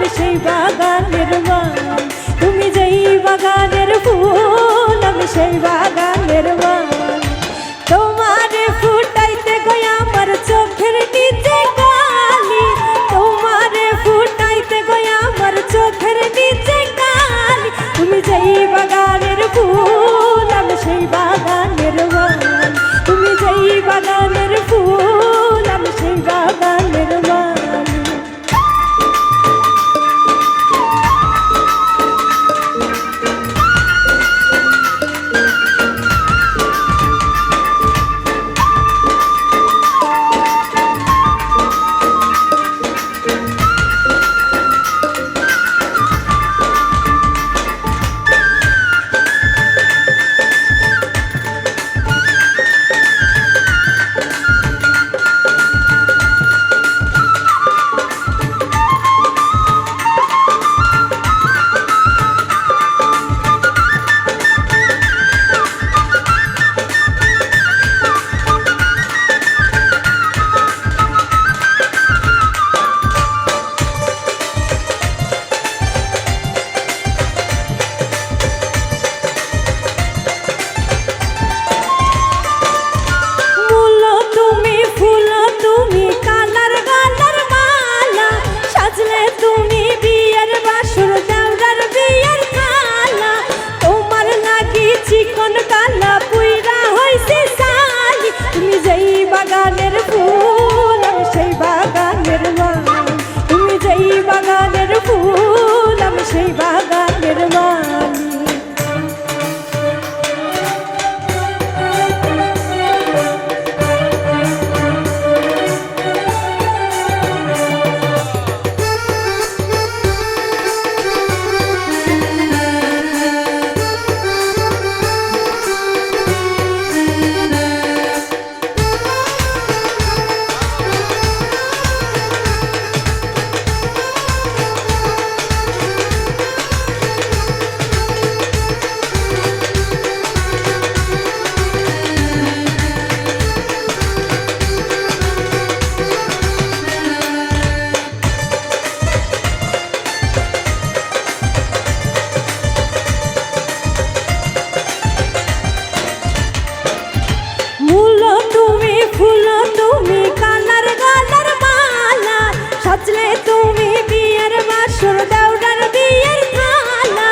আমি সেই বাগানের মাল। তুমি যেই বাগানের ফুল আমি সেই বাগানের মাল। তোমারে ফুটাইতে গো আমার চোখের নিচে কালি, তোমারে ফুটাইতে গো আমার চোখের নিচে কালি। তুমি যেই বাগানের ফুল আমি সেই বাগানের মাল। তুমি যেই বাগানের ফুল আমি সেই বাগানের মাল। বাগানের ফুল আমি সেই বাগানের মাল। তুমি যেই বাগানের ফুল আমি সেই বাগানের মাল। তুমি বিয়ের বাসর দাউডার বিয়ের থালা,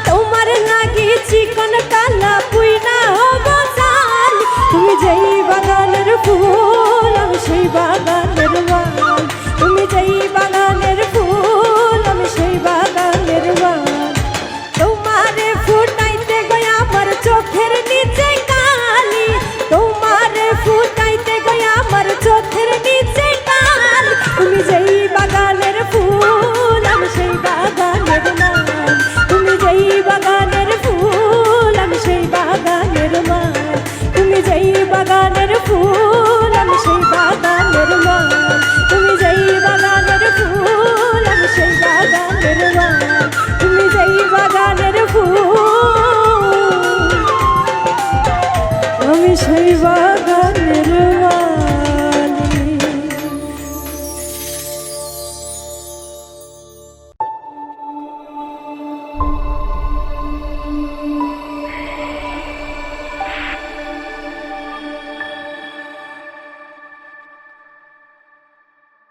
তোমার লাগি চিকন কালা পুইনা হব জাল। তুমি যেই বাগানের ফুল আমি সেই বাগানের মাল। তুমি যেই বাগানের ফুল আমি সেই বাগানের মাল। তোমারে ফুটাইতে গো আমার চোখের নিচে কালি, তোমারে ফুটাইতে গো আমার চোখের নিচে কালি। তুমি যেই বাগানের ফুল আমি সেই বাগানের মাল। তুমি যেই বাগানের ফুল আমি সেই বাগানের মাল। তুমি যেই বাগানের ফুল আমি সেই বাগানের মাল। তুমি যেই বাগানের ফুল আমি সেই বাগানের মাল। তুমি যেই বাগানের ফুল আমি সেই বাগানের